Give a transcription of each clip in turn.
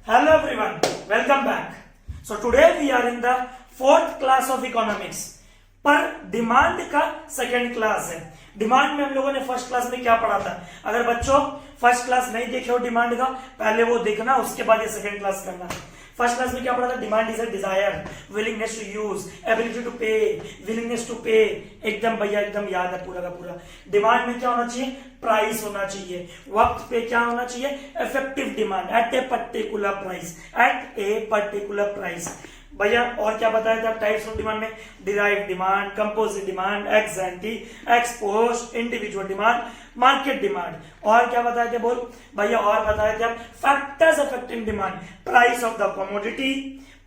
Hello everyone, welcome back. So today we are in the fourth class of economics. पर demand का second class है. Demand में हम लोगों ने फर्स्ट क्लास में क्या पढ़ा था? अगर बच्चों फर्स्ट क्लास नहीं देखे हो डिमांड का, पहले वो देखना, उसके बाद ये सेकंड क्लास करना. फर्स्ट क्लास में क्या पढ़ा था? Demand is a desire, willingness to use, ability to pay, willingness to pay. एकदम भैया एकदम याद है पूरा का पूरा. डिमांड में क्या होना चाहिए? प्राइस होना चाहिए. वक्त पे क्या होना चाहिए? Effective demand at a particular price, at a particular price. भैया और क्या बताया था टाइप्स ऑफ डिमांड में? Derived demand, composite demand, ex ante, ex post, individual demand, market demand. और क्या बताए थे बोल भैया? और बताए थे factors affecting demand, price of the commodity,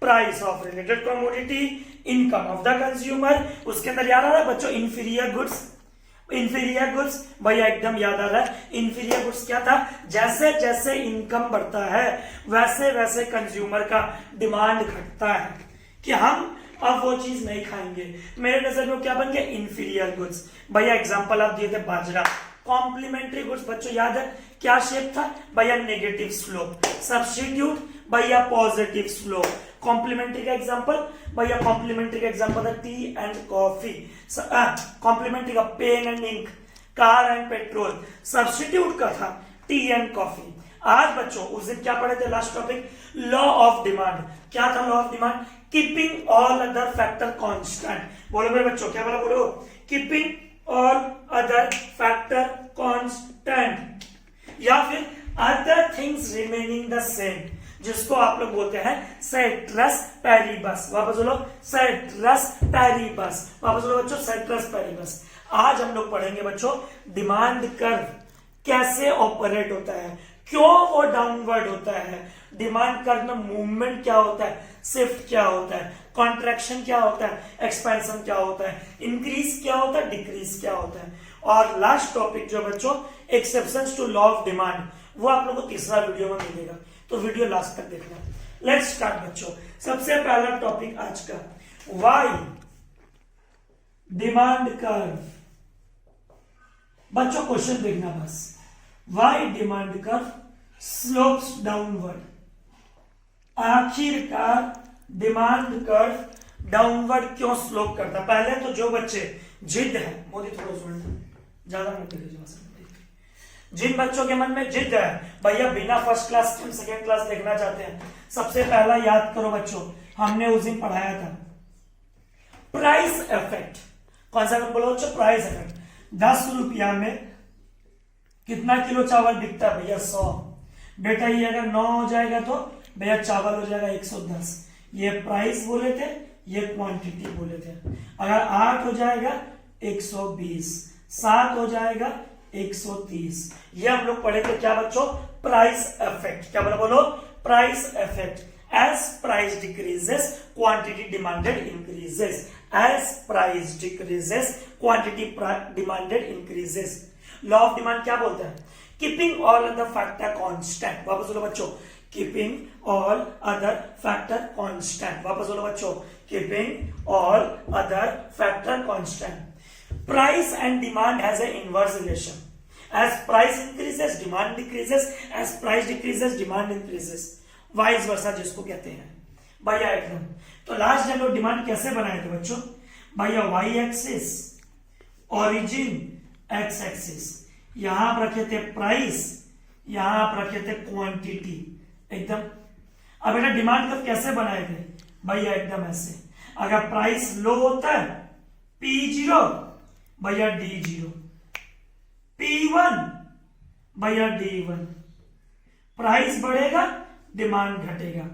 price of related commodity, income of the consumer. उसके अंदर याद आ रहा है बच्चों इंफीरियर गुड्स. इंफीरियर गुड्स भैया एकदम याद आ रहा है. इंफीरियर गुड्स क्या था? जैसे जैसे इनकम बढ़ता है वैसे वैसे कंज्यूमर का डिमांड घटता है कि हम अब वो चीज नहीं खाएंगे. मेरे नजर में क्या बन गया? Inferior goods. भैया एग्जांपल आप दिए थे बाजरा. कॉम्प्लीमेंट्री गुड्स बच्चों याद है क्या शेप था? भैया नेगेटिव स्लोप. सब्स्टिट्यूट भैया पॉजिटिव स्लोप. कॉम्प्लीमेंट्री का एग्जांपल भैया, कॉम्प्लीमेंट्री का एग्जांपल है टी एंड कॉफी. कॉम्प्लीमेंट्री का pen and ink, car and petrol. Substitute का था टी एंड कॉफी. आज बच्चों उस दिन क्या पढ़े थे? Last topic law of demand. क्या था law of demand? Keeping all other factor constant. बोलो मेरे बच्चों क्या बोला? बोलो keeping all other factor constant, या फिर other things remaining the same, जिसको आप लोग बोलते हैं सेट्रस पैरिबस. वापस बोलो सेट्रस पैरिबस. वापस बोलो बच्चों सेट्रस पैरिबस. आज हम लोग पढ़ेंगे बच्चों डिमांड कर्व कैसे ऑपरेट होता है, क्यों वो डाउनवर्ड होता है, डिमांड कर्व में मूवमेंट क्या होता है, शिफ्ट क्या होता है, कॉन्ट्रैक्शन क्या होता है, एक्सपेंशन क्या होता है, इंक्रीज क्या होता है, डिक्रीज क्या होता है. और लास्ट टॉपिक जो बच्चों exceptions to law of demand, वो आप लोगों को तीसरा वीडियो में मिलेगा, तो वीडियो लास्ट तक देखना. लेट्स स्टार्ट बच्चों. सबसे पहला टॉपिक आज का, व्हाई डिमांड कर्व. बच्चों क्वेश्चन देखना बस. Why demand curve slopes downward. आखिरकार डिमांड कर्व डाउनवर्ड क्यों स्लोप करता? पहले तो जो बच्चे जिद है, मोदी थोड़ा सुन ज्यादा मत देखिए, जिन बच्चों के मन में जिद है भैया बिना फर्स्ट क्लास के सेकेंड क्लास देखना चाहते हैं, सबसे पहला याद करो बच्चों, हमने उस दिन पढ़ाया था प्राइस इफेक्ट. कौन सा बोलो बच्चों? Price effect. 10 रुपया में कितना किलो चावल बिकता है भैया? 100. बेटा ये अगर 9 हो जाएगा तो भैया चावल हो जाएगा 110. ये प्राइस बोले थे, ये क्वांटिटी बोले थे. अगर 8 हो जाएगा 120, 7 हो जाएगा 130. ये हम लोग पढ़े थे क्या बच्चों? Price effect. क्या बोला? बोलो price effect. As price decreases quantity demanded increases. As price decreases quantity demanded increases. Law of demand क्या बोलता है? Keeping all other factor constant. वापस बोलो बच्चों keeping all other factor constant. वापस बोलो बच्चों keeping all other factor constant. Price and demand has an inverse relation. As price increases, demand decreases. As price decreases, demand increases. Vice versa जिसको कहते हैं भैया एकदम. तो लास्ट हम लोग डिमांड कैसे बनाए थे बच्चों? भैया Y axis, origin, X axis. यहां आप रखे थे प्राइस, यहां आप रखे थे क्वांटिटी एकदम. अब बेटा डिमांड कर्व कैसे बनाए थे भैया? एकदम ऐसे. अगर प्राइस लो होता है P0 भैया D0, P1 भैया D1. प्राइस बढ़ेगा डिमांड घटेगा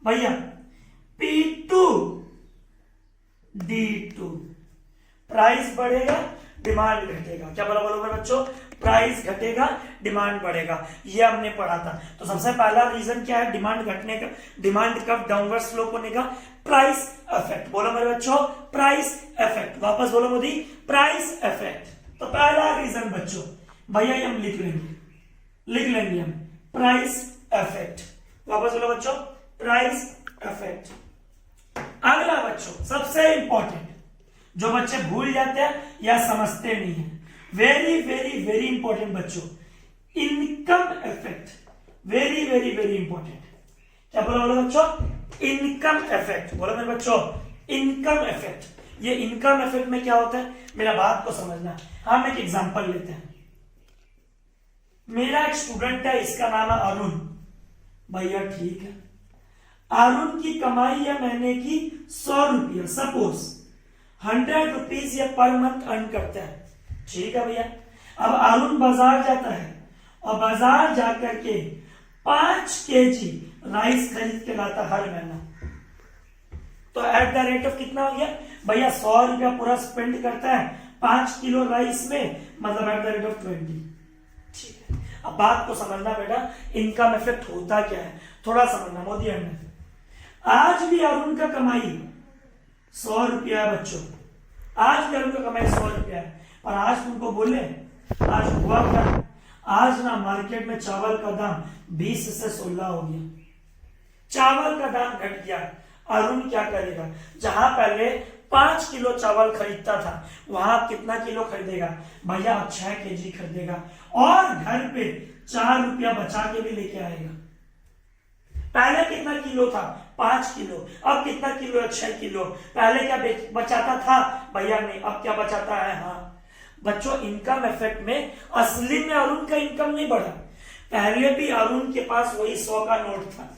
भैया. P2 D2. प्राइस बढ़ेगा डिमांड घटेगा. क्या बोला? बोलो बच्चों प्राइस घटेगा डिमांड बढ़ेगा. ये हमने पढ़ा था. तो सबसे पहला रीजन क्या है डिमांड घटने का, डिमांड कब डाउनवर्ड स्लोप होने का? Price effect. बोलो मेरे बच्चों प्राइस इफेक्ट. वापस बोलो मोदी प्राइस इफेक्ट. तो पहला रीजन बच्चों भैया हम लिख लेंगे हम प्राइस इफेक्ट. वापस बोलो बच्चों प्राइस इफेक्ट. अगला बच्चों सबसे इंपॉर्टेंट जो बच्चे भूल जाते हैं या समझते नहीं है, वेरी वेरी वेरी इंपॉर्टेंट बच्चों, income effect. Very very very important. क्या बोला बोलो बच्चों? Income effect. बोलो मेरे बच्चों, इनकम इफेक्ट। ये इनकम इफेक्ट में क्या होता है, मेरा बात को समझना। हम एक एग्जांपल लेते हैं। मेरा एक स्टूडेंट है, इसका नाम है अरुण। भैया ठीक है, अरुण की कमाई है महीने की 100 रुपया, सपोज 100 रुपीज ये पर मंथ अर्न करता है। ठीक है भैया, अब अरुण बाजार जाता है और बाजार जाकर के 5 केजी राइस खरीद के लाता हर महीना। तो एट द रेट ऑफ कितना हो गया भैया? 100 रुपया पूरा स्पेंड करता है 5 किलो राइस में, मतलब एट द रेट ऑफ 20। ठीक है, अब बात को समझना बेटा, इनकम इफेक्ट होता क्या है थोड़ा समझना। मोदी में आज भी अरुण का कमाई 100 रुपया है बच्चों, आज भी अरुण का कमाई 100 रुपया है। और आज तुमको बोले आज हुआ क्या? आज ना मार्केट में चावल का दाम 20 से 16 हो गया, चावल का दाम घट गया। अरुण क्या करेगा? जहां पहले 5 किलो चावल खरीदता था, वहां कितना किलो खरीदेगा भैया? अब 6 केजी खरीदेगा और घर पे 4 रुपया बचा के भी लेके आएगा। पहले कितना किलो था? 5 किलो। अब कितना किलो है? 6 किलो। पहले क्या बचाता था भैया? नहीं, अब क्या बचाता है? हाँ बच्चों, इनकम इफेक्ट में असली में अरुण का इनकम नहीं बढ़ा। पहले भी अरुण के पास वही 100 का नोट था,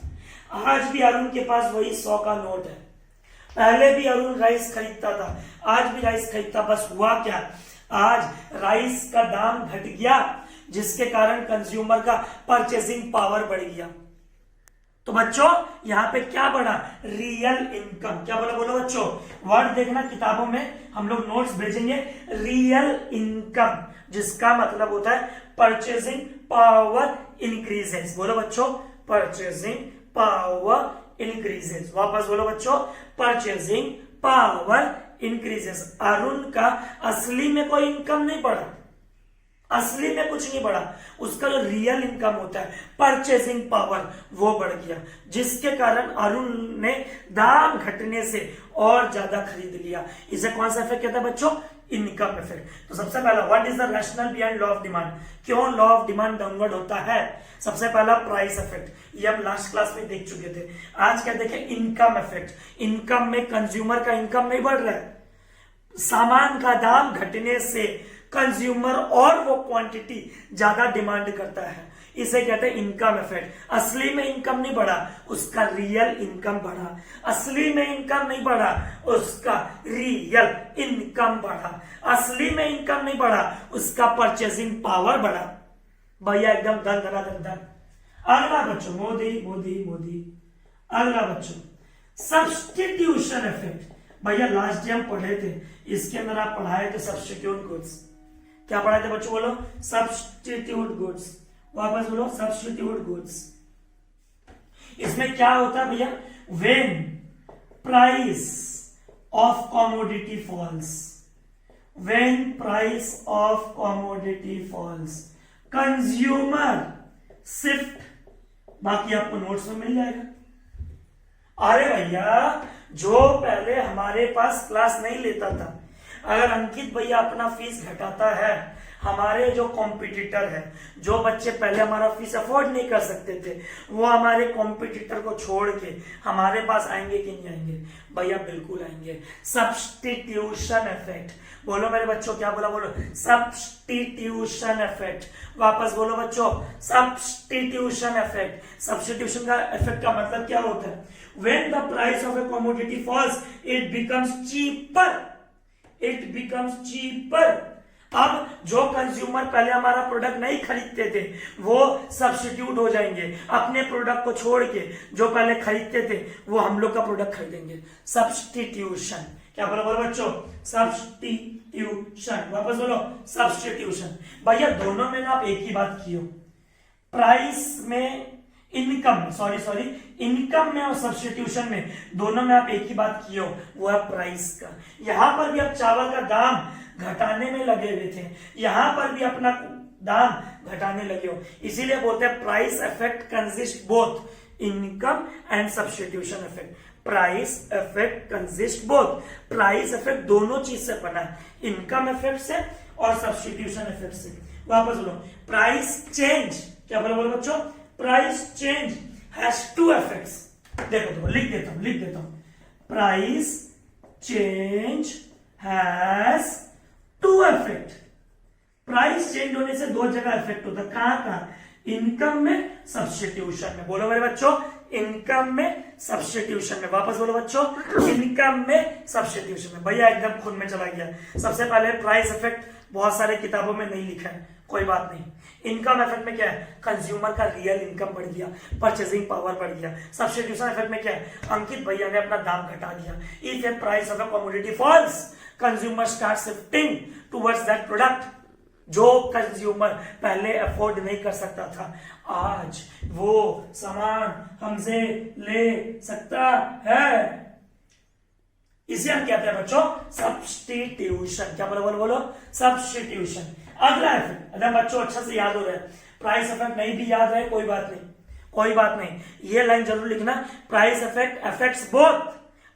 आज भी अरुण के पास वही 100 का नोट है। पहले भी अरुण राइस खरीदता था, आज भी राइस खरीदता। बस हुआ क्या? आज राइस का दाम घट गया, जिसके कारण कंज्यूमर का परचेसिंग पावर बढ़ गया। तो बच्चों यहां पे क्या बढ़ा? Real income. क्या बोला बोलो बच्चों? वर्ड देखना किताबों में, हम लोग नोट्स भेजेंगे। रियल इनकम, जिसका मतलब होता है परचेसिंग पावर इंक्रीजेस। बोलो बच्चों, परचेसिंग पावर इंक्रीजेस। वापस बोलो बच्चों, परचेसिंग पावर इंक्रीजेस। अरुण का असली में कोई इनकम नहीं बढ़ा, असली में कुछ नहीं बढ़ा, उसका जो रियल इनकम होता है परचेसिंग पावर वो बढ़ गया, जिसके कारण अरुण ने दाम घटने से और ज्यादा खरीद लिया। इसे कौन सा इफेक्ट कहता है बच्चों? Income effect. तो सबसे पहला, what is the rational behind law of demand? क्यों लॉ ऑफ डिमांड डाउनवर्ड होता है? सबसे पहला प्राइस इफेक्ट, ये हम लास्ट क्लास में देख चुके थे। आज क्या देखें? Income effect. इनकम में कंज्यूमर का इनकम नहीं बढ़ रहा है, सामान का दाम घटने से कंज्यूमर और वो क्वांटिटी ज्यादा डिमांड करता है, इसे कहते हैं इनकम इफेक्ट। असली में इनकम नहीं बढ़ा, उसका रियल इनकम बढ़ा। असली में इनकम नहीं बढ़ा, उसका रियल इनकम बढ़ा। असली में इनकम नहीं बढ़ा, उसका परचेसिंग पावर बढ़ा। भैया एकदम धन धना धन धन। अगला बच्चों, मोदी मोदी मोदी। अगला बच्चों, सब्स्टिट्यूशन इफेक्ट। भैया लास्ट डे हम पढ़े थे, इसके अंदर आप पढ़ाए थे सब्स्टिट्यूट गुड्स। क्या पढ़ाए थे बच्चों? बोलो, सब्स्टिट्यूट गुड्स। वापस बोलो, सब्स्टिट्यूट गुड्स। इसमें क्या होता है भैया? When price of commodity falls, when price of commodity falls, consumer shift. बाकी आपको नोट्स में मिल जाएगा। अरे भैया, जो पहले हमारे पास क्लास नहीं लेता था, अगर अंकित भैया अपना फीस घटाता है, हमारे जो कॉम्पिटिटर है, जो बच्चे पहले हमारा फीस अफोर्ड नहीं कर सकते थे, वो हमारे कॉम्पिटिटर को छोड़ के हमारे पास आएंगे कि नहीं आएंगे? भैया बिल्कुल आएंगे। Substitution effect. बोलो मेरे बच्चों, क्या बोला? बोलो, सब्स्टिट्यूशन इफेक्ट। वापस बोलो बच्चों, सब्स्टिट्यूशन इफेक्ट। सब्स्टिट्यूशन का इफेक्ट का मतलब क्या होता है? When the price of a commodity falls, it becomes cheaper. It becomes cheaper. अब जो कंज्यूमर पहले हमारा प्रोडक्ट नहीं खरीदते थे, वो सब्स्टिट्यूट हो जाएंगे, अपने प्रोडक्ट को छोड़ के जो पहले खरीदते थे वो हम लोग का प्रोडक्ट खरीदेंगे। सब्स्टिट्यूशन। क्या बोलो बोलो बच्चों? सब्स्टिट्यूशन। वापस बोलो, सब्स्टिट्यूशन। भैया दोनों में ना आप एक ही बात की हो, प्राइस में, इनकम सॉरी इनकम में और सब्स्टिट्यूशन में, दोनों में आप एक ही बात किए हो, वो है प्राइस का। यहां पर भी आप चावल का दाम घटाने में लगे हुए थे, यहां पर भी अपना दाम घटाने लगे हो, इसीलिए बोलते हैं price effect consist both income and substitution effect. Price effect consist both, price effect दोनों चीज से बना है, इनकम इफेक्ट से और सब्स्टिट्यूशन इफेक्ट से। वापस बोलो, प्राइस चेंज। क्या बोलो बोलो बच्चों? Price change has two effects. देखो देखो लिख देता हूं price change has two effect. प्राइस चेंज होने से दो जगह इफेक्ट होता है, कहां? इनकम में, सब्स्टिट्यूशन में। बोलो मेरे बच्चों, इनकम में, सब्स्टिट्यूशन में। वापस बोलो बच्चों, इनकम में, सब्स्टिट्यूशन में। भैया एकदम खुद में चला गया। सबसे पहले प्राइस इफेक्ट बहुत सारे किताबों में नहीं लिखा है, कोई बात नहीं। इनकम इफेक्ट में क्या है? कंज्यूमर का रियल इनकम बढ़ गया, परचेजिंग पावर बढ़ गया। सब्स्टिट्यूशन इफेक्ट में क्या है? अंकित भैया ने अपना दाम घटा दिया। If the price of a commodity falls, consumer start shifting towards that product. जो कंज्यूमर पहले अफोर्ड नहीं कर सकता था, आज वो सामान हमसे ले सकता है। इसे हम कहते हैं बच्चों सब्स्टिट्यूशन। क्या बोलो बोलो बोलो, सब्स्टिट्यूशन। अगला इफेक्ट, अगर बच्चों अच्छा से याद हो रहा है, प्राइस इफेक्ट नहीं भी याद है कोई बात नहीं, कोई बात नहीं। ये लाइन जरूर लिखना, price effect affects both.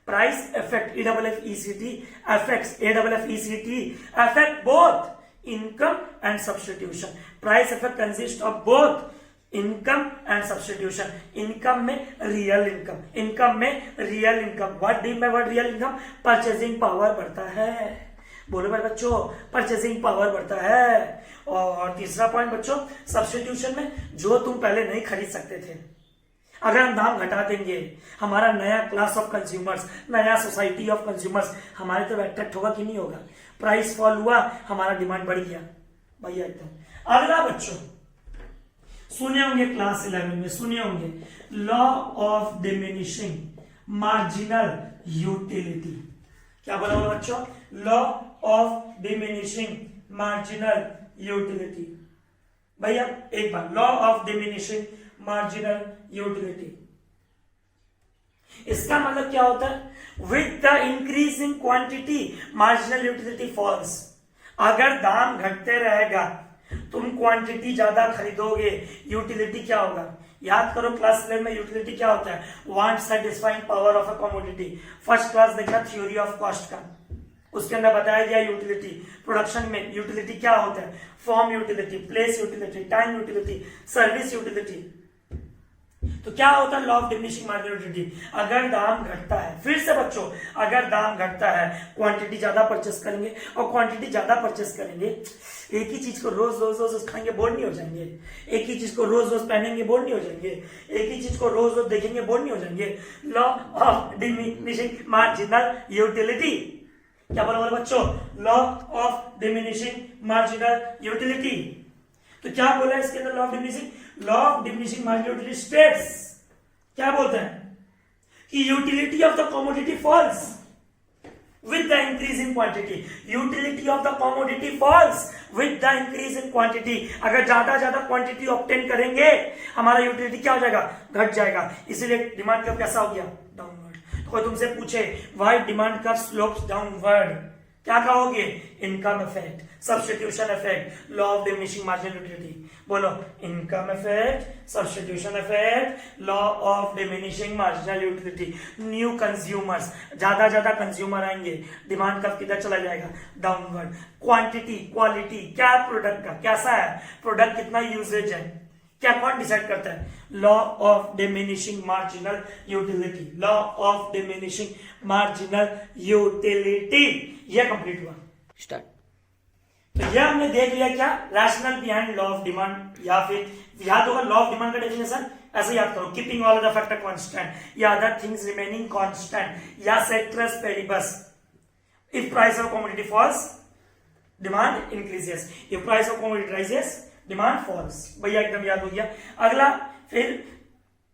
Price effect EFFECT affects AFFECT affect both income and substitution. Price effect consists of both income and substitution. Income में real income, income में real income. What do you mean by what real income? Purchasing power बढ़ता है। बोलो मेरे बच्चों, purchasing power बढ़ता है। और तीसरा पॉइंट बच्चों, सब्स्टिट्यूशन में जो तुम पहले नहीं खरीद सकते थे, अगर हम दाम घटा देंगे, हमारा नया क्लास ऑफ कंज्यूमर्स, नया सोसाइटी ऑफ कंज्यूमर्स हमारे तरफ अट्रैक्ट होगा कि नहीं होगा? प्राइस फॉल हुआ, हमारा डिमांड बढ़ गया भैया एकदम। अगला बच्चों सुने होंगे क्लास 11 में, सुने होंगे law of diminishing marginal utility. क्या बोला बोला बच्चों? Law of diminishing marginal utility. भैया एक बार, law of diminishing marginal utility, इसका मतलब क्या होता है? With the increase in quantity marginal utility falls. अगर दाम घटते रहेगा, तुम क्वांटिटी ज्यादा खरीदोगे, यूटिलिटी क्या होगा? याद करो क्लास 11 में यूटिलिटी क्या होता है? Want satisfying power of a commodity. First class देखना थ्योरी ऑफ कॉस्ट का, उसके अंदर बताया गया यूटिलिटी। प्रोडक्शन में यूटिलिटी क्या होता है? Form utility, place utility, time utility, service utility. तो क्या होता है law of diminishing marginal utility? अगर दाम घटता है, फिर से बच्चों, अगर दाम घटता है, क्वांटिटी ज्यादा परचेस करेंगे, और क्वांटिटी ज्यादा परचेस करेंगे, एक ही चीज को रोज रोज रोज खाएंगे, बोर नहीं हो जाएंगे? एक ही चीज को रोज रोज पहनेंगे, बोर नहीं हो जाएंगे? एक ही चीज को रोज रोज देखेंगे, बोर नहीं हो जाएंगे? Law of diminishing marginal utility. क्या बोला बोला बच्चों? Law of diminishing marginal utility. तो क्या बोला इसके अंदर law of diminishing? Law of diminishing marginal utility states, क्या बोलते हैं कि utility of the commodity falls with the increase in quantity. Utility of the commodity falls with the increase in quantity. अगर ज्यादा क्वांटिटी ऑब्टेन करेंगे, हमारा utility क्या हो जाएगा? घट जाएगा। इसीलिए डिमांड कर्व कैसा हो गया? डाउनवर्ड। तो कोई तुमसे पूछे why demand curve slopes downward, क्या कहोगे? Income effect, substitution effect, law of diminishing marginal utility. बोलो, income effect, substitution effect, law of diminishing marginal utility. New consumers, ज्यादा कंज्यूमर आएंगे, डिमांड कर्व किधर चला जाएगा? डाउनवर्ड। क्वांटिटी, क्वालिटी, क्या product का कैसा है, प्रोडक्ट कितना यूजेज है, क्या कौन डिसाइड करता है? Law of diminishing marginal utility, law of diminishing marginal utility. ये कंप्लीट हुआ। स्टार्ट। तो ये हमने देख लिया क्या? Rational behind law of demand, या फिर याद होगा लॉ ऑफ डिमांड का डेफिनेशन ऐसे याद करो, keeping all other factor constant, या अदर थिंग्स रिमेनिंग कांस्टेंट, या ceteris paribus. If price of commodity falls, demand increases. If price of commodity rises, demand falls. भैया एकदम याद हो गया। अगला, फिर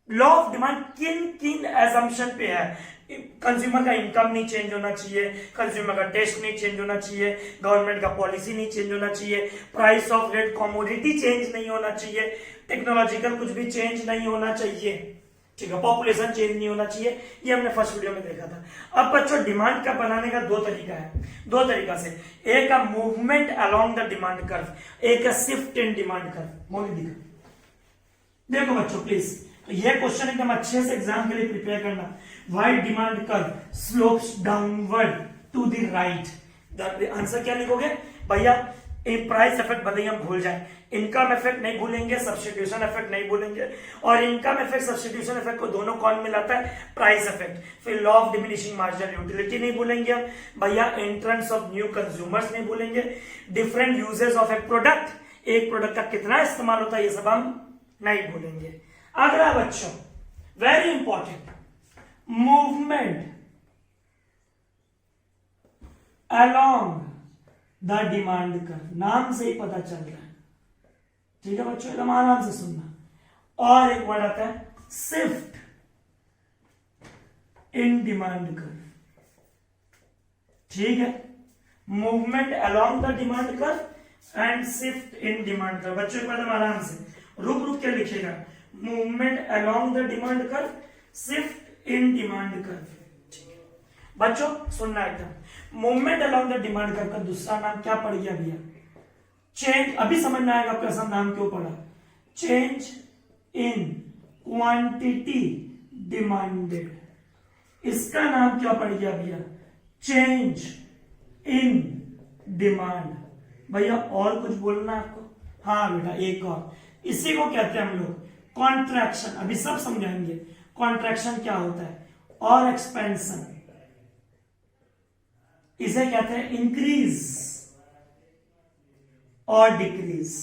लॉ ऑफ डिमांड किन किन एजम्पशन पे है? कंज्यूमर का इनकम नहीं चेंज होना चाहिए, कंज्यूमर का टेस्ट नहीं चेंज होना चाहिए, गवर्नमेंट का पॉलिसी नहीं चेंज होना चाहिए, price of rate commodity change नहीं होना चाहिए, टेक्नोलॉजिकल कुछ भी चेंज नहीं होना चाहिए, ठीक है, पॉपुलेशन चेंज नहीं होना चाहिए। ये हमने फर्स्ट वीडियो में देखा था। अब बच्चों डिमांड का बनाने का दो तरीका है, दो तरीका से, एक है movement along the demand curve, एक है शिफ्ट इन डिमांड कर्व। मोली दिखा, देखो बच्चों प्लीज, तो ये क्वेश्चन एकदम अच्छे से एग्जाम के लिए प्रिपेयर करना। Why demand curve slopes downward to the right? Answer क्या लिखोगे भैया? प्राइस इफेक्ट भले ही हम भूल जाए, इनकम इफेक्ट नहीं भूलेंगे, सब्स्टिट्यूशन इफेक्ट नहीं भूलेंगे, और इनकम इफेक्ट सब्स्टिट्यूशन इफेक्ट को दोनों कौन मिलाता है, प्राइस इफेक्ट। फिर law of diminishing marginal utility नहीं भूलेंगे हम भैया, एंट्रेंस ऑफ न्यू कंज्यूमर्स नहीं भूलेंगे, different uses of A product, एक प्रोडक्ट का कितना इस्तेमाल होता है ये सब हम नहीं भूलेंगे। अगला बच्चों very important, movement along the demand curve, नाम से ही पता चल रहा है, ठीक है बच्चों, एकदम आराम से सुनना। और एक वर्ड आता है शिफ्ट इन डिमांड कर्व, ठीक है, movement along the demand curve and shift in demand curve. बच्चों को एकदम आराम से रुक रुक के लिखेगा, movement along the demand curve, shift in demand curve. बच्चों सुनना एकदम, movement along the demand curve का दूसरा नाम क्या पड़ गया भैया, चेंज। अभी समझ में आएगा आपका सब नाम क्यों पड़ा, चेंज इन क्वांटिटी डिमांडेड, इसका नाम क्या पड़ गया भैया, चेंज इन डिमांड। भैया और कुछ बोलना आपको, हाँ बेटा एक और, इसी को कहते हैं हम लोग कॉन्ट्रैक्शन, अभी सब समझाएंगे कॉन्ट्रैक्शन क्या होता है, और एक्सपेंशन, इसे कहते हैं इंक्रीज और डिक्रीज।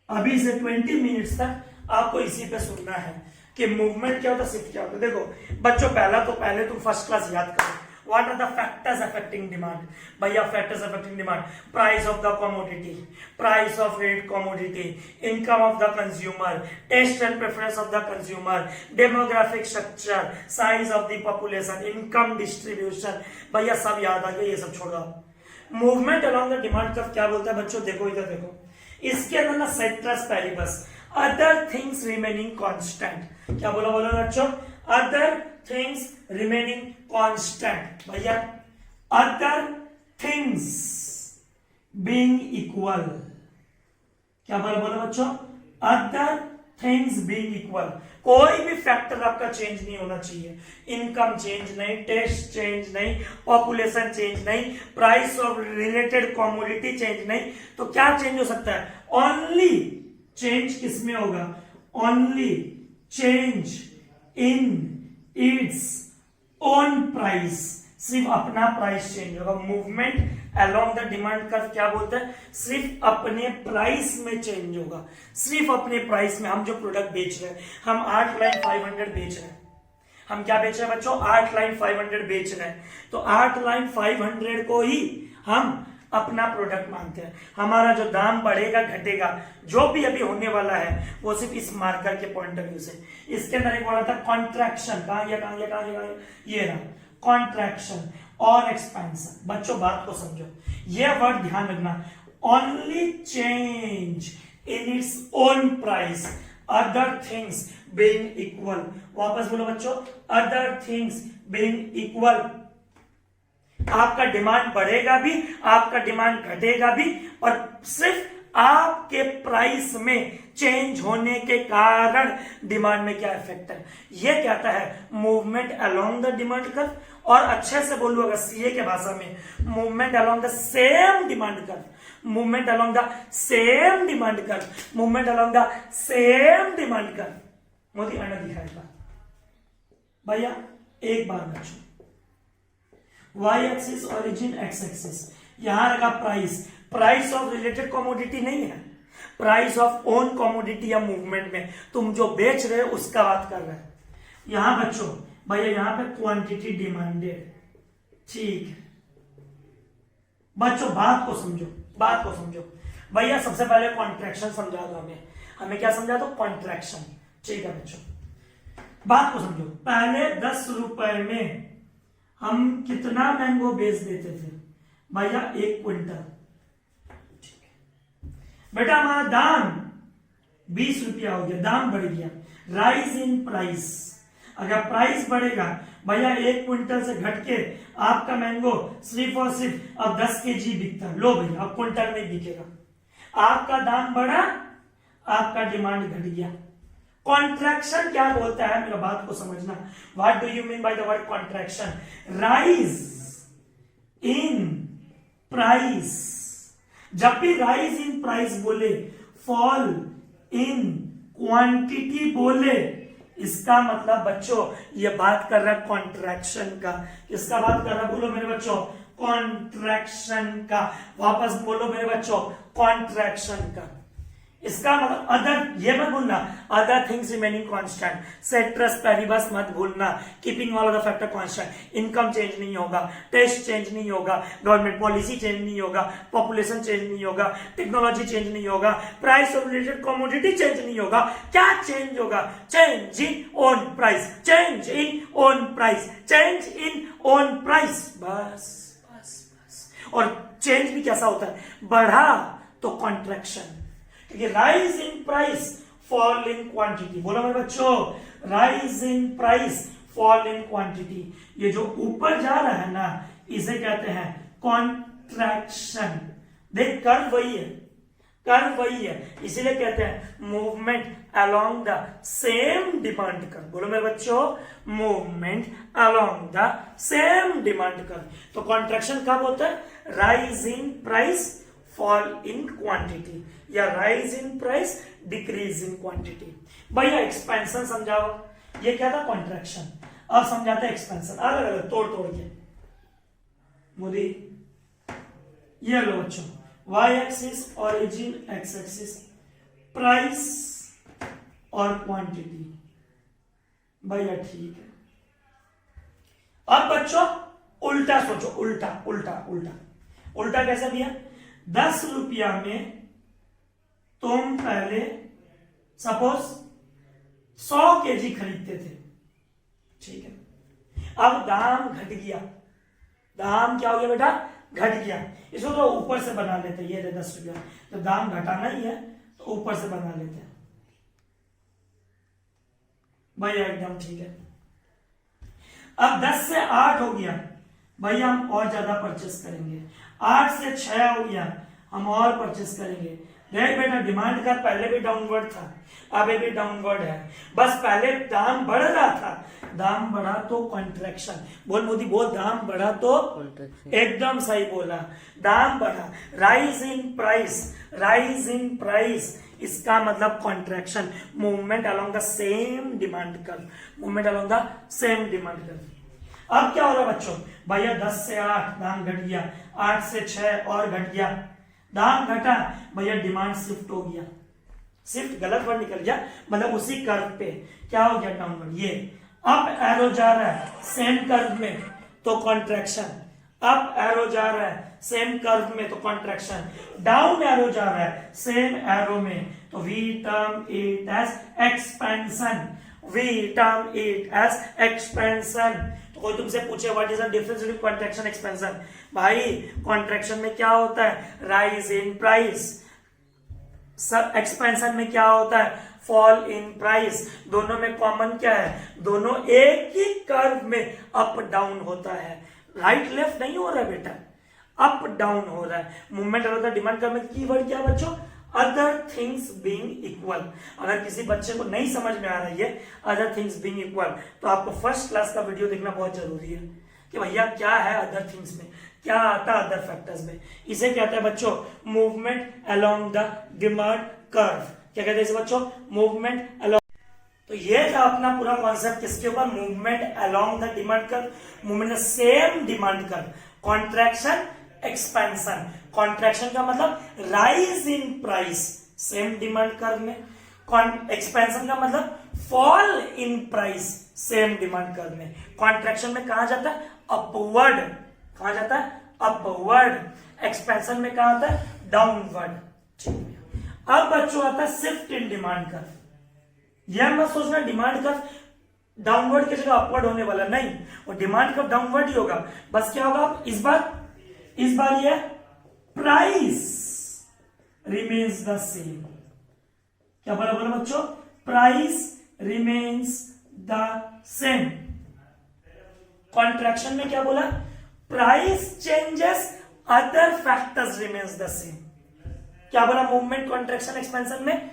अभी से 20 मिनट्स तक आपको इसी पे सुनना है कि मूवमेंट क्या होता है, शिफ्ट क्या होता है। देखो बच्चों पहले तुम फर्स्ट क्लास याद करो, what are the factors affecting demand. भैया factors affecting demand, price of the commodity, price of rate commodity, income of the consumer, taste and preference of the consumer, demographic structure, size of the population, income distribution. भैया सब याद आ गया, ये सब छोड़ो। Movement along the demand curve क्या बोलता है बच्चों, देखो इधर देखो, इसके अंदर ना citrus paribus, other things remaining constant. क्या बोला बोलो बच्चों, अदर थिंग्स रिमेनिंग कांस्टेंट। भैया अदर थिंग्स बीइंग इक्वल, क्या बोला बोलो बच्चों, अदर थिंग्स बीइंग इक्वल। कोई भी फैक्टर आपका चेंज नहीं होना चाहिए, इनकम चेंज नहीं, टेस्ट चेंज नहीं, पॉपुलेशन चेंज नहीं, price of related commodity change नहीं, तो क्या चेंज हो सकता है, ओनली चेंज किसमें होगा, only change in its own price, सिर्फ अपना प्राइस चेंज होगा। Movement along the demand curve क्या बोलता है, सिर्फ अपने प्राइस में चेंज होगा, सिर्फ अपने प्राइस में। हम जो प्रोडक्ट बेच रहे हैं, हम 8 लाइन 500 बेच रहे हैं, हम क्या बेच रहे हैं बच्चों, 8 लाइन 500 बेच रहे हैं, तो 8 लाइन 500 को ही हम अपना प्रोडक्ट मानते हैं। हमारा जो दाम बढ़ेगा घटेगा, जो भी अभी होने वाला है, वो सिर्फ इस मार्कर के पॉइंट ऑफ व्यू से। इसके अंदर एक वर्ड था कॉन्ट्रैक्शन, कहां गया, ये रहा कॉन्ट्रैक्शन और एक्सपेंशन। बच्चों बात को समझो, ये वर्ड ध्यान रखना, only change in its own price, other things being equal. वापस बोलो बच्चों, अदर थिंग्स बीइंग इक्वल। आपका डिमांड बढ़ेगा भी, आपका डिमांड घटेगा भी, और सिर्फ आपके प्राइस में चेंज होने के कारण डिमांड में क्या इफेक्ट है, ये कहता है movement along the demand curve. और अच्छे से बोलूं अगर सीए के भाषा में, movement along the same demand curve, movement along the same demand curve, movement along the same demand curve. Modi आना दिखाएगा भैया एक बार बच्चों, y axis origin, x axis, यहां रखा price, price of related commodity नहीं है, प्राइस ऑफ ओन कमोडिटी या मूवमेंट में तुम जो बेच रहे हो उसका बात कर रहे हैं। यहां बच्चों भैया यहां पे क्वांटिटी डिमांडेड, ठीक है बच्चों, बात को समझो भैया। सबसे पहले कॉन्ट्रैक्शन समझा दो हमें क्या समझा दो, कॉन्ट्रैक्शन, ठीक है बच्चों। बात को समझो, पहले 10 रुपए में हम कितना मैंगो बेच देते थे भैया, 1 क्विंटल, ठीक है बेटा। हमारा दाम 20 रुपया हो गया, दाम बढ़ गया, राइज इन प्राइस। अगर प्राइस बढ़ेगा भैया, 1 क्विंटल से घट के आपका मैंगो सिर्फ और सिर्फ अब 10 केजी बिकता, लो भैया अब क्विंटल में बिकेगा। आपका दाम बढ़ा, आपका डिमांड घट गया। कॉन्ट्रैक्शन क्या बोलता है, मेरा बात को समझना, what do you mean by the word contraction, rise in price जब भी राइज इन प्राइस बोले, फॉल इन क्वांटिटी बोले, इसका मतलब बच्चों ये बात कर रहा है कॉन्ट्रैक्शन का। किसका बात कर रहा है बोलो मेरे बच्चों? कॉन्ट्रैक्शन का। वापस बोलो मेरे बच्चों, कॉन्ट्रैक्शन का। इसका मतलब अदर, ये मत भूलना, other things remaining constant, citrus Paribas मत भूलना, keeping all of the factor constant. Income change नहीं होगा, टेस्ट चेंज नहीं होगा, गवर्नमेंट पॉलिसी चेंज नहीं होगा, पॉपुलेशन चेंज नहीं होगा, टेक्नोलॉजी चेंज नहीं होगा, price of related commodity change नहीं होगा। क्या चेंज होगा? Change in own price, change in own price, change in own price. बस बस बस। और चेंज भी कैसा होता है? बढ़ा तो कॉन्ट्रैक्शन, क्योंकि rise in price, fall in quantity. बोलो मेरे बच्चों, rise in price, fall in quantity. ये जो ऊपर जा रहा है ना, इसे कहते हैं कॉन्ट्रैक्शन। देख कर्व वही है, कर्व वही है, इसीलिए कहते हैं movement along the same demand curve. बोलो मेरे बच्चों, movement along the same demand curve. तो कॉन्ट्रैक्शन कब होता है? Rise in price, fall in quantity, या rise in price, decrease in quantity. भैया एक्सपेंशन समझाओ, ये क्या था? कॉन्ट्रैक्शन। अब समझाते हैं एक्सपेंशन, अलग अलग तोड़ तोड़ के। मोदी ये लो बच्चों, y axis origin, x axis price और क्वांटिटी। भैया ठीक है। अब बच्चों उल्टा सोचो, उल्टा उल्टा उल्टा उल्टा कैसे दिया? 10 रुपया में तुम पहले सपोज 100 केजी खरीदते थे, ठीक है। अब दाम घट गया, दाम क्या हो गया बेटा? घट गया। इसको तो ऊपर से बना लेते, ये 10 रुपया, तो दाम घटाना ही है तो ऊपर से बना लेते हैं। भैया एकदम ठीक है। अब 10 से 8 हो गया, भैया हम और ज्यादा परचेस करेंगे। 8 से 6 हो गया, हम और परचेस करेंगे। देख बेटा, डिमांड का पहले भी डाउनवर्ड था, अब भी डाउनवर्ड है। बस पहले दाम बढ़ रहा था, दाम बढ़ा तो कॉन्ट्रैक्शन। बोल मोदी बोल, दाम बढ़ा तो एकदम सही बोला, दाम बढ़ा। Rise in price, rise in price, इसका मतलब contraction, movement along the same demand curve, movement along the same demand curve. अब क्या हो रहा है बच्चों? भैया 10 से 8 दाम घट गया, 8 से 6 और घट गया, दाम घटा, भैया डिमांड शिफ्ट हो गया। शिफ्ट गलत वर्ड निकल गया, मतलब उसी कर्व पे क्या हो गया? डाउनवर्ड। ये अप एरो जा रहा है सेम कर्व में तो कॉन्ट्रैक्शन, अप एरो जा रहा है सेम कर्व में तो कॉन्ट्रैक्शन, डाउन एरो जा रहा है सेम एरो में तो we term it as expansion, we term it as expansion. तो कोई तुमसे पूछे what is the difference between contraction expansion? भाई कॉन्ट्रैक्शन में क्या होता है? Rise in price. सब एक्सपेंशन में क्या होता है? Fall in price. दोनों में कॉमन क्या है? दोनों एक ही कर्व में अप डाउन होता है, राइट लेफ्ट नहीं हो रहा है बेटा, अप डाउन हो रहा है। Movement along the demand curve में कीवर्ड क्या बच्चों? Other things being equal. अगर किसी बच्चे को नहीं समझ में आ रही है अदर थिंग्स बीइंग इक्वल, तो आपको फर्स्ट क्लास का वीडियो देखना बहुत जरूरी है कि भैया क्या है अदर थिंग्स में, क्या आता है अदर फैक्टर्स में। इसे कहते हैं बच्चों movement along the demand curve. क्या कहते हैं इसे बच्चों? Movement along. तो ये था अपना पूरा कॉन्सेप्ट किसके ऊपर? Movement along the demand curve, movement same demand curve, contraction expansion. Contraction का मतलब rise in price same demand curve में, एक्सपेंशन का मतलब fall in price same demand curve में। कॉन्ट्रैक्शन में कहा जाता है? अपवर्ड। कहा जाता है? अपवर्ड। एक्सपेंशन में कहा आता है? डाउनवर्ड। अब बच्चों आता है शिफ्ट इन डिमांड कर्व। यह मत सोचना डिमांड कर्व डाउनवर्ड की जगह अपवर्ड होने वाला, नहीं, और डिमांड कर्व डाउनवर्ड ही होगा। बस क्या होगा इस बार ये प्राइस रिमेन्स द सेम। क्या बोला बोला बच्चों? Price remains the same. Contraction में क्या बोला? Price changes, other factors remains the same. क्या बोला? मूवमेंट कॉन्ट्रैक्शन एक्सपेंशन में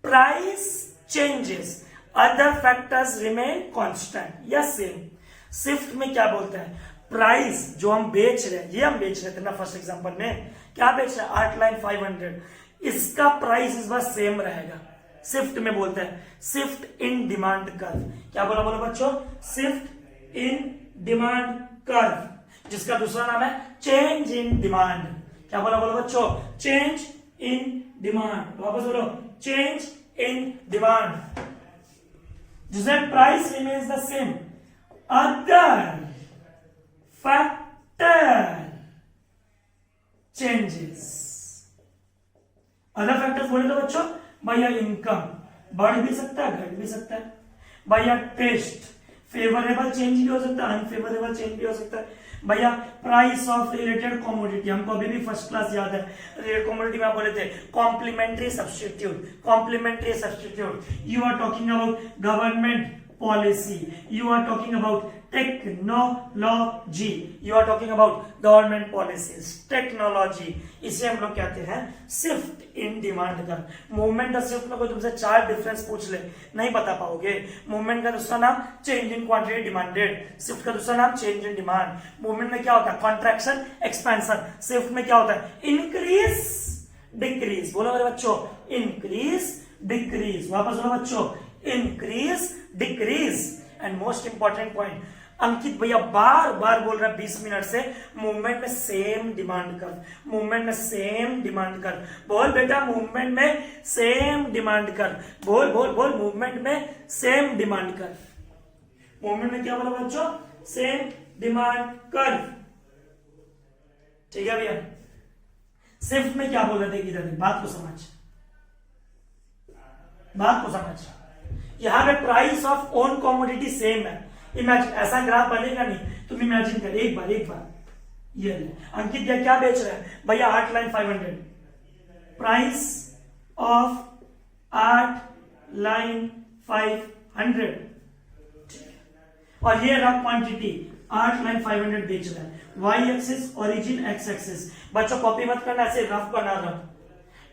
price changes, other factors remain constant या सेम। शिफ्ट में क्या बोलता है? प्राइस जो हम बेच रहे हैं, ये हम बेच रहे थे ना फर्स्ट एग्जांपल में, क्या बेच रहे हैं 8,500, इसका प्राइस इस बार सेम रहेगा। शिफ्ट में बोलते हैं, शिफ्ट इन डिमांड कर्व। क्या बोला बोलो बच्चों, शिफ्ट इन डिमांड कर्व, जिसका दूसरा नाम है चेंज इन डिमांड। क्या बोला बोलो बच्चों, चेंज इन डिमांड। वापस बोलो, चेंज इन डिमांड, जिसमें price remains the same, other factor changes. Other factors बोले तो बच्चों, भैया इनकम बढ़ भी सकता है, घट भी सकता है, भैया टेस्ट फेवरेबल चेंज भी हो सकता है, अनफेवरेबल चेंज भी हो सकता है, भैया प्राइस ऑफ रिलेटेड कॉमोडिटी, हमको अभी भी फर्स्ट क्लास याद है, रिलेटेड कॉमोडिटी में आप बोले थे complementary substitute, complementary substitute. You are talking about government policy, you are talking about technology, you are talking about government policies, technology, इसे हम लोग कहते हैं शिफ्ट इन डिमांड का। मूवमेंट और शिफ्ट में कोई तुमसे 4 डिफरेंस पूछ ले, नहीं बता पाओगे। मूवमेंट का दूसरा नाम change in quantity demanded, shift का दूसरा नाम चेंज इन डिमांड। मूवमेंट में क्या होता है, कॉन्ट्रैक्शन एक्सपेंशन, शिफ्ट में क्या होता है, इंक्रीज डिक्रीज। बोलो मेरे बच्चों, इंक्रीज डिक्रीज। वापस बोलो बच्चों, increase decrease. And most important point, Ankit भैया बार बार बोल रहा है 20 मिनट से, मूवमेंट में सेम डिमांड कर, मूवमेंट में सेम डिमांड कर। बोल बेटा, मूवमेंट में सेम डिमांड कर, बोल बोल बोल, मूवमेंट में सेम डिमांड कर। मूवमेंट में क्या बोला बच्चों, सेम डिमांड कर, ठीक है भैया। शिफ्ट में क्या बोला, देखिए इधर बात को समझ, बात को समझ। यहां पे price of own commodity same है। इमेजिन, ऐसा ग्राफ बनेगा नहीं, तुम इमेजिन कर एक बार ये अंकित क्या बेच रहे हैं भैया 8,500, प्राइस ऑफ 8,500, और ये रफ क्वांटिटी 8,500 बेच रहा है। Y axis origin, X axis. बच्चों कॉपी मत करना, ऐसे रफ बना रहा,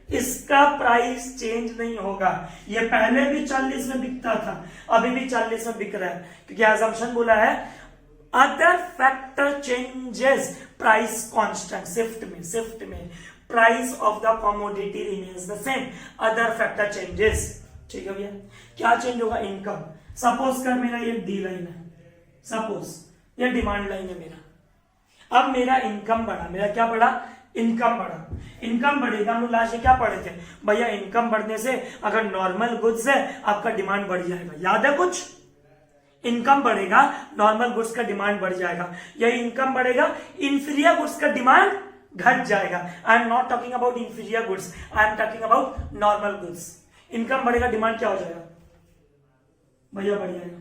इसका प्राइस चेंज नहीं होगा। ये पहले भी 40 में बिकता था, अभी भी 40 में बिक रहा है, क्योंकि assumption बोला है other factor changes, price constant. Shift में price of the commodity remains the same, other factor changes. ठीक है भैया, क्या चेंज होगा, इनकम। सपोज कर मेरा ये डी लाइन है, सपोज ये डिमांड लाइन है मेरा, अब मेरा इनकम बढ़ा, मेरा क्या बढ़ा, इनकम बढ़ा। इनकम बढ़ेगा, हम लोग लास्ट में क्या पढ़े थे भैया, इनकम बढ़ने से अगर नॉर्मल गुड्स है आपका डिमांड बढ़ जाएगा, याद है कुछ, इनकम बढ़ेगा नॉर्मल गुड्स का डिमांड बढ़ जाएगा, यही इनकम बढ़ेगा इंफीरियर गुड्स का डिमांड घट जाएगा। I am not talking about inferior goods, I am talking about normal goods. Income बढ़ेगा, डिमांड क्या हो जाएगा भैया, बढ़ जाएगा।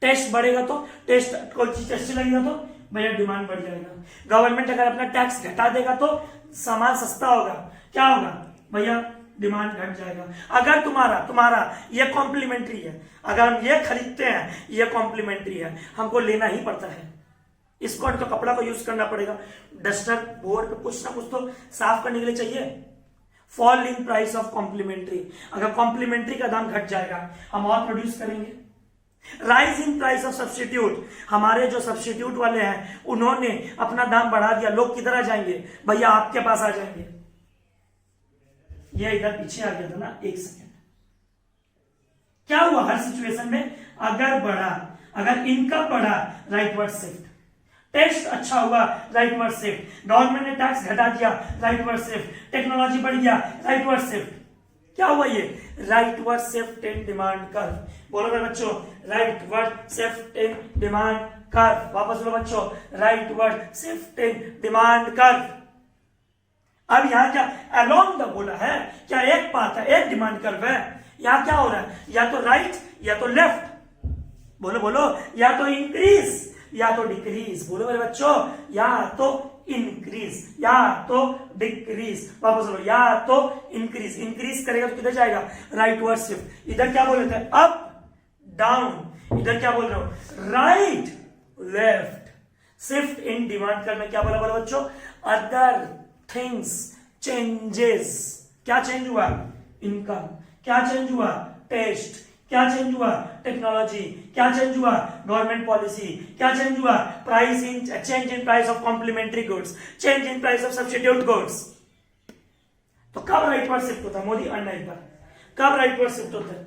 टेस्ट बढ़ेगा तो टेस्ट, कोई चीज टेस्टी लगेगा तो भैया डिमांड बढ़ जाएगा। गवर्नमेंट अगर अपना टैक्स घटा देगा तो सामान सस्ता होगा, क्या होगा भैया, डिमांड घट जाएगा। अगर तुम्हारा ये कॉम्प्लीमेंट्री है, अगर हम ये खरीदते हैं, ये कॉम्प्लीमेंट्री है, हमको लेना ही पड़ता है, इसको तो कपड़ा को यूज करना पड़ेगा, डस्टर बोर्ड पे कुछ ना कुछ तो साफ करने के लिए चाहिए। Fall in price of complementary, अगर कॉम्प्लीमेंट्री का दाम घट जाएगा हम और प्रोड्यूस करेंगे। Rise in price of substitute, हमारे जो सब्स्टिट्यूट वाले हैं उन्होंने अपना दाम बढ़ा दिया, लोग किधर आ जाएंगे भैया, आपके पास आ जाएंगे। ये इधर पीछे आ गया था ना, एक सेकेंड, क्या हुआ हर सिचुएशन में, अगर बढ़ा, अगर इनकम बढ़ा राइटवर्ड शिफ्ट, टेस्ट अच्छा हुआ राइटवर्ड शिफ्ट, गवर्नमेंट ने टैक्स घटा दिया राइटवर्ड शिफ्ट, टेक्नोलॉजी बढ़ गया राइटवर्ड शिफ्ट, क्या हुआ ये, rightward shift in demand curve. बोलो मेरे बच्चों, rightward shift in demand curve. वापस बोलो बच्चों, rightward shift in demand curve. अब यहां क्या अलोंग द बोला है, क्या एक पाथ है, एक डिमांड कर्व है। यहां क्या हो रहा है, या तो राइट या तो लेफ्ट, बोलो बोलो, या तो इंक्रीज या तो डिक्रीज। बोलो मेरे बच्चों, या तो इंक्रीज या तो डिक्रीज। वापस बोलो, या तो इंक्रीज, इंक्रीज करेगा तो किधर जाएगा, राइटवर्ड शिफ्ट। इधर क्या बोल रहे थे, अप डाउन, इधर क्या बोल रहे हो, right left. Shift in demand कर में क्या बोला बोला बच्चों, अदर थिंग्स चेंजेस। क्या चेंज हुआ, इनकम। क्या चेंज हुआ, टेस्ट। क्या चेंज हुआ? टेक्नोलॉजी। क्या चेंज हुआ? Government policy. क्या चेंज हुआ? Price in change in price of complementary goods, change in price of substitute goods. तो कब राइटवर्ड शिफ्ट होता है मोदी अन्ना एक बार, कब राइटवर्ड शिफ्ट होता है?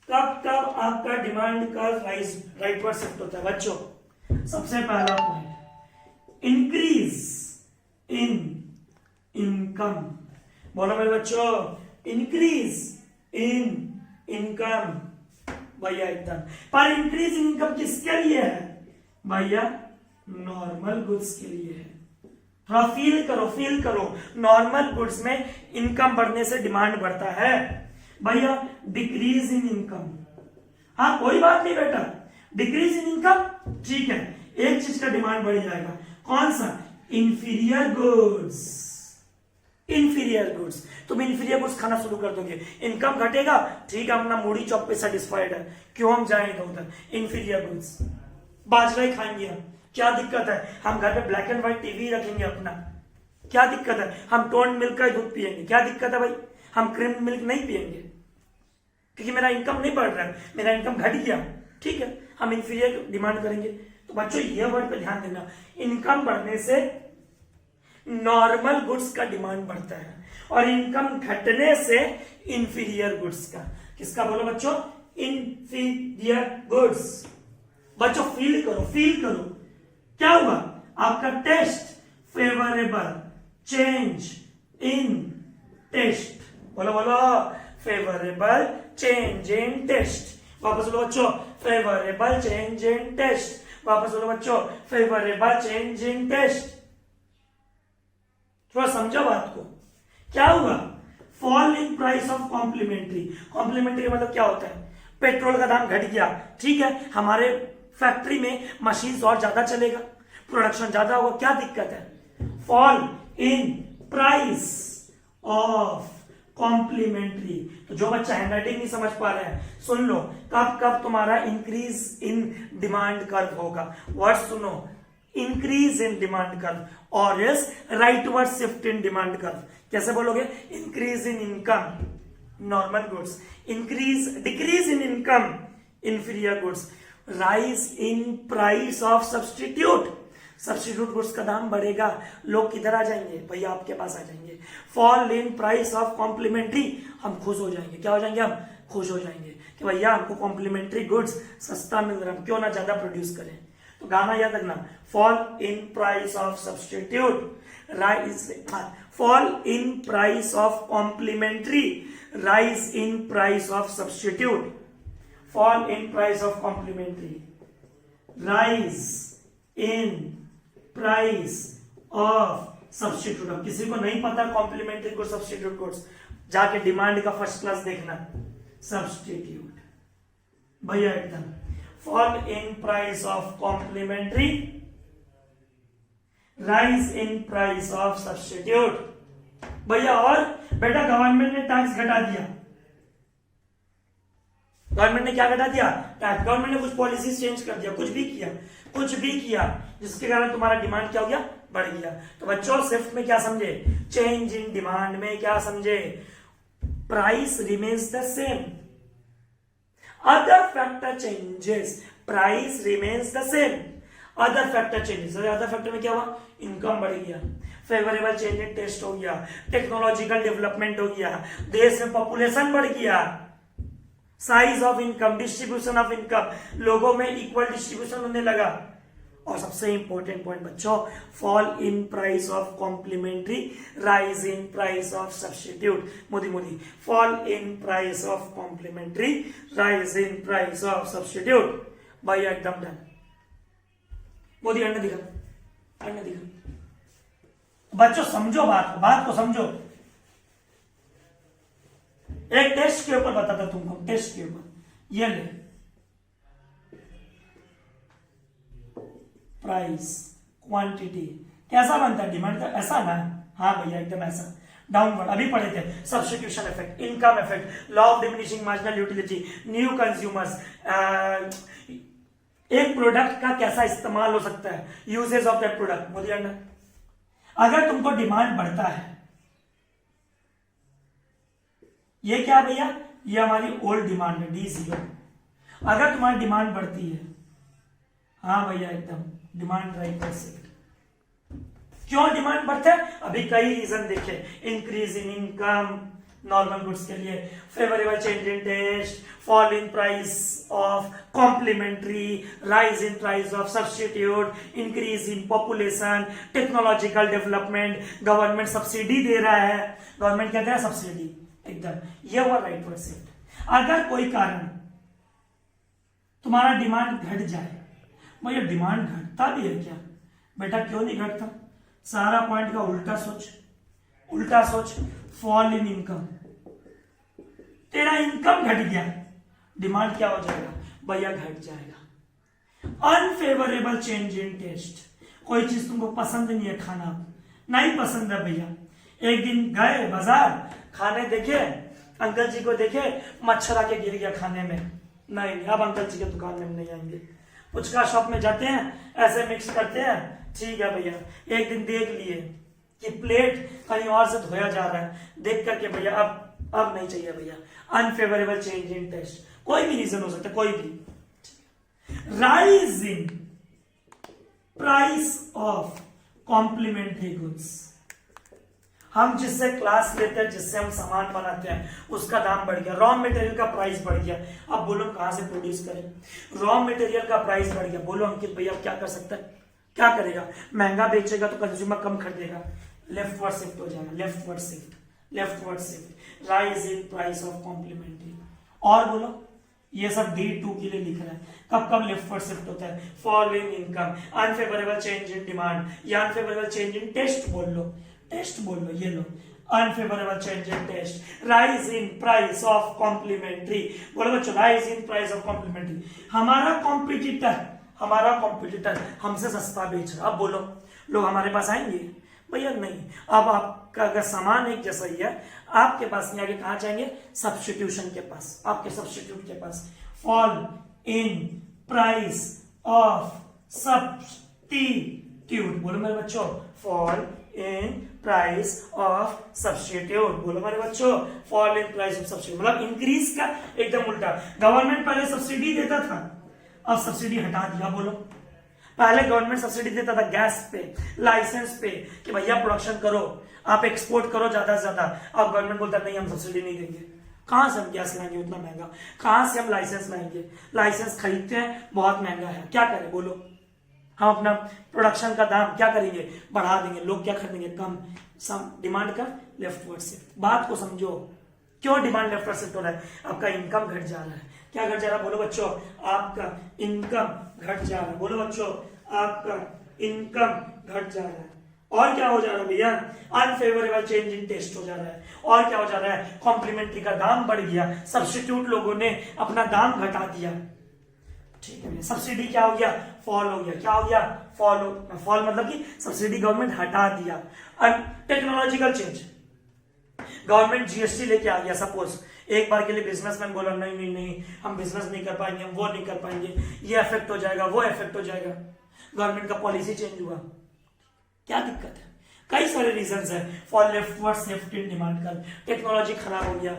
कब कब आपका डिमांड कर्व राइटवर्ड शिफ्ट होता है बच्चों? सबसे पहला पॉइंट, इंक्रीज इन इनकम। बोलो मेरे बच्चों, इंक्रीज इन इनकम। भैया एकदम, पर इंक्रीज इन इनकम किसके लिए है भैया? नॉर्मल गुड्स के लिए है। थोड़ा फील करो, नॉर्मल गुड्स में इनकम बढ़ने से डिमांड बढ़ता है भैया। डिक्रीज इन इनकम, हाँ कोई बात नहीं बेटा, डिक्रीज इन इनकम ठीक है, एक चीज का डिमांड बढ़ जाएगा, कौन सा? Inferior goods. इंफीरियर गुड्स, तुम इंफीरियर गुड्स खाना शुरू कर दोगे, इनकम घटेगा, ठीक है, अपना मूढ़ी चौक पे सेटिस्फाइड है, क्यों हम जाएं इधर उधर? इंफीरियर गुड्स, बाजरा ही खाएंगे हम, क्या दिक्कत है? हम घर पे ब्लैक एंड व्हाइट टीवी रखेंगे अपना, क्या दिक्कत है? हम टोन मिल्क का दूध पियेंगे, क्या दिक्कत है भाई? हम क्रीम मिल्क नहीं पियेंगे क्योंकि मेरा इनकम नहीं बढ़ रहा है, मेरा इनकम घट गया, ठीक है, हम इंफीरियर डिमांड करेंगे। तो बच्चों ये वर्ड पे ध्यान देना, इनकम बढ़ने से नॉर्मल गुड्स का डिमांड बढ़ता है और इनकम घटने से इंफीरियर गुड्स का। किसका बोलो बच्चों? Inferior goods. बच्चों फील करो, क्या हुआ? आपका taste favourable, change in taste. बोलो फेवरेबल चेंज इन टेस्ट। वापस बोलो बच्चों, फेवरेबल चेंज इन टेस्ट। वापस बोलो बच्चों, फेवरेबल चेंज इन टेस्ट। थोड़ा समझो बात को, क्या हुआ? Fall in price of complementary. Complementary का मतलब क्या होता है? पेट्रोल का दाम घट गया, ठीक है, हमारे फैक्ट्री में मशीन और ज्यादा चलेगा, प्रोडक्शन ज्यादा होगा, क्या दिक्कत है? Fall in price of complementary. तो जो बच्चा हैंडराइटिंग नहीं समझ पा रहे हैं सुन लो, कब कब तुम्हारा इंक्रीज इन डिमांड कर्व होगा? वर्ड सुनो, इंक्रीज इन डिमांड कर्व और is rightward shift in demand curve. कैसे बोलोगे? Increase in income normal goods, decrease in income inferior goods, rise in price of substitute goods का दाम बढ़ेगा, लोग किधर आ जाएंगे भैया? आपके पास आ जाएंगे। Fall in price of complementary, हम खुश हो जाएंगे, क्या हो जाएंगे? हम खुश हो जाएंगे कि भैया हमको कॉम्प्लीमेंट्री गुड्स सस्ता मिल रहा है, हम क्यों ना ज्यादा प्रोड्यूस करें। तो गाना याद रखना, fall in price of substitute rise, fall in price of complementary rise in price of substitute, fall in price of complementary rise in price of substitute. अब किसी को नहीं पता कॉम्प्लीमेंट्री गुड्स सब्स्टिट्यूट गुड्स, जाके डिमांड का first class देखना, substitute भैया एकदम। Fall in price of complementary rise in price of substitute भैया। और बेटा गवर्नमेंट ने टैक्स घटा दिया, गवर्नमेंट ने क्या घटा दिया? टैक्स। गवर्नमेंट ने कुछ पॉलिसी चेंज कर दिया, कुछ भी किया जिसके कारण तुम्हारा डिमांड क्या हो गया? बढ़ गया। तो बच्चों शिफ्ट में क्या समझे? चेंज इन डिमांड में क्या समझे? Price remains the same, other factor changes, price remains the same, other factor changes. Other factor में क्या हुआ? इनकम बढ़ गया, फेवरेबल चेंज इन टेस्ट हो गया, टेक्नोलॉजिकल डेवलपमेंट हो गया, देश में पॉपुलेशन बढ़ गया, size of income, distribution of income, लोगों में इक्वल डिस्ट्रीब्यूशन होने लगा। और सबसे इंपॉर्टेंट पॉइंट बच्चों, fall in price of complementary rise in price of substitute. Modi fall in price of complementary rise in price of substitute. भाई एकदम डन। मोदी अन्य दिखा बच्चों, समझो बात को समझो। एक टेस्ट के ऊपर बताता तुमको, टेस्ट के ऊपर ये ले, प्राइस क्वांटिटी कैसा बनता है? डिमांड का ऐसा ना? हाँ भैया एकदम ऐसा, डाउनवर्ड। अभी पढ़े थे substitution effect, income effect, law of diminishing marginal utility, new consumers, एक प्रोडक्ट का कैसा इस्तेमाल हो सकता है, uses of that product. Modi अगर तुमको डिमांड बढ़ता है, ये क्या भैया? ये हमारी ओल्ड डिमांड है D0। अगर तुम्हारी डिमांड बढ़ती है, हाँ भैया एकदम डिमांड राइटवर्ड शिफ्ट। क्यों डिमांड बढ़ता है? अभी कई रीजन देखे, increase in income normal goods के लिए, favourable change in taste, fall in price of complementary, rise in price of substitute, increase in population, technological development, government subsidy दे रहा है, गवर्नमेंट क्या दे रहा है? सब्सिडी, एकदम ये हुआ राइटवर्ड शिफ्ट। अगर कोई कारण तुम्हारा डिमांड घट जाए, भैया डिमांड घटता भी है क्या? बेटा क्यों नहीं घटता? सारा पॉइंट का उल्टा सोच, उल्टा सोच। फॉल इन इनकम, तेरा इनकम घट गया, डिमांड क्या हो जाएगा? भैया घट जाएगा। अनफेवरेबल चेंज इन टेस्ट, कोई चीज तुमको पसंद नहीं है, खाना नहीं पसंद है भैया। एक दिन गए बाजार, खाने देखे, अंकल जी को देखे, मच्छर आके गिर गया खाने में, नहीं अब अंकल जी के दुकान में नहीं आएंगे। पुचका शॉप में जाते हैं, ऐसे मिक्स करते हैं, ठीक है भैया। एक दिन देख लिए कि प्लेट कहीं और से धोया जा रहा है, देख करके भैया अब नहीं चाहिए भैया। अनफेवरेबल चेंज इन टेस्ट, कोई भी रीजन हो सकता है, कोई भी। Rise in price of complementary goods, हम जिससे क्लास लेते हैं, जिससे हम सामान बनाते हैं, उसका दाम बढ़ गया, रॉ मटेरियल का प्राइस बढ़ गया। अब बोलो कहां से प्रोड्यूस करें? रॉ मटेरियल का प्राइस बढ़ गया, बोलो अंकित भैया क्या कर सकता है? क्या करेगा? महंगा बेचेगा तो कंज्यूमर कम खरीदेगा, लेफ्टवर्ड शिफ्ट हो जाएगा, leftward shift, leftward shift. Rise in price of complementary, और बोलो ये सब D2 के लिए लिख रहा है। कब कब लेफ्टवर्ड शिफ्ट होता है? Fall in income, unfavourable change in demand, या अनफेवरेबल चेंज इन टेस्ट बोल लो, टेस्ट बोल लो, ये लो unfavourable change in taste. Rise in price of complementary, बोलो बच्चों rise in price of complementary. हमारा कॉम्पिटिटर हमसे सस्ता बेच रहा, अब बोलो लोग हमारे पास आएंगे? भैया नहीं। अब आपका अगर सामान एक जैसा ही है, आपके पास नहीं आगे कहां जाएंगे? सब्स्टिट्यूशन के पास, आपके सब्स्टिट्यूट के पास। Fall in price of substitute, बोलो मेरे बच्चों, fall in price of substitute, बोलो मेरे बच्चों, fall in price of substitute. मतलब इंक्रीज का एकदम उल्टा। गवर्नमेंट पहले सब्सिडी देता था, अब सब्सिडी हटा दिया, बोलो। पहले गवर्नमेंट सब्सिडी देता था गैस पे, लाइसेंस पे, कि भैया प्रोडक्शन करो, आप एक्सपोर्ट करो ज्यादा से ज्यादा। अब गवर्नमेंट बोलता नहीं, हम सब्सिडी नहीं देंगे। कहां से हम गैस लाएंगे उतना महंगा? कहां से हम लाइसेंस लाएंगे? लाइसेंस खरीदते हैं, बहुत महंगा है, क्या करें बोलो? हम अपना प्रोडक्शन का दाम क्या करेंगे? बढ़ा देंगे, लोग क्या खरीदेंगे? कम। डिमांड का लेफ्टवर्ड शिफ्ट। बात को समझो, क्यों डिमांड लेफ्टवर्ड शिफ्ट हो रहा है? आपका इनकम घट जा रहा है। क्या घट जा रहा है? बोलो बच्चों, आपका इनकम घट जा रहा है। बोलो बच्चों, आपका इनकम घट जा रहा है। और क्या हो जा रहा है भैया? अनफेवरेबल चेंज इन टेस्ट हो जा रहा है। और क्या हो जा रहा है? कॉम्प्लीमेंट्री का दाम बढ़ गया, सब्स्टिट्यूट लोगों ने अपना दाम घटा दिया, ठीक है। सब्सिडी क्या हो गया? फॉल हो गया। क्या हो गया? फॉल मतलब कि सब्सिडी गवर्नमेंट हटा दिया। टेक्नोलॉजिकल चेंज, गवर्नमेंट जीएसटी लेके आ गया। सपोज एक बार के लिए बिजनेसमैन बोला नहीं हम बिजनेस नहीं कर पाएंगे, हम वो नहीं कर पाएंगे, ये इफेक्ट हो जाएगा, वो इफेक्ट हो जाएगा। गवर्नमेंट का पॉलिसी चेंज हुआ, क्या दिक्कत है? कई सारे रीजंस है। For leftward shift in demand का, टेक्नोलॉजी खराब हो गया,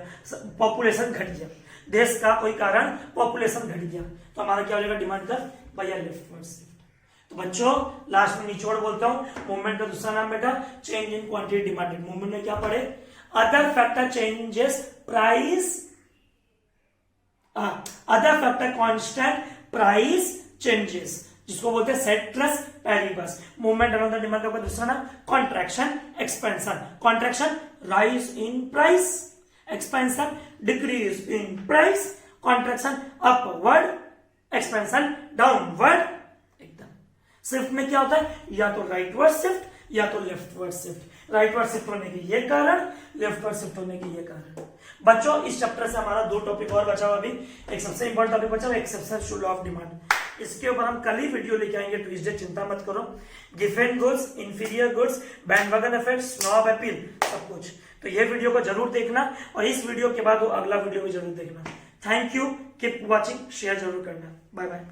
पॉपुलेशन घट गया, देश का कोई कारण पॉपुलेशन घट गया, तो हमारा क्या हो जाएगा? डिमांड का भैया लेफ्टवर्ड शिफ्ट। तो बच्चों लास्ट में निचोड़ बोलता हूं, मूवमेंट का दूसरा नाम बेटा change in quantity demanded. Movement में क्या पढ़े? Other factor changes price, other factor constant price changes, जिसको बोलते हैं citrus paribus. Movement another demand का दूसरा नाम contraction expansion. Contraction rise in price, expansion decrease in price, contraction upward, expansion downward. एकदम शिफ्ट में क्या होता है? या तो राइटवर्ड शिफ्ट या तो लेफ्टवर्ड शिफ्ट। राइटवर्ड शिफ्ट होने के ये कारण, लेफ्टवर्ड शिफ्ट होने के ये कारण। बच्चों इस चैप्टर से हमारा दो टॉपिक और बचा हुआ अभी। एक सबसे इंपॉर्टेंट टॉपिक बचा हुआ, एक्सेप्शन लॉ ऑफ डिमांड। इसके ऊपर हम कल ही वीडियो लेके आएंगे ट्यूसडे, चिंता मत करो। Given goods, inferior goods, bandwagon effect, snob appeal, सब कुछ। तो ये वीडियो को जरूर देखना और इस वीडियो के बाद वो अगला वीडियो भी जरूर देखना। Thank you, keep watching, share जरूर करना। Bye bye.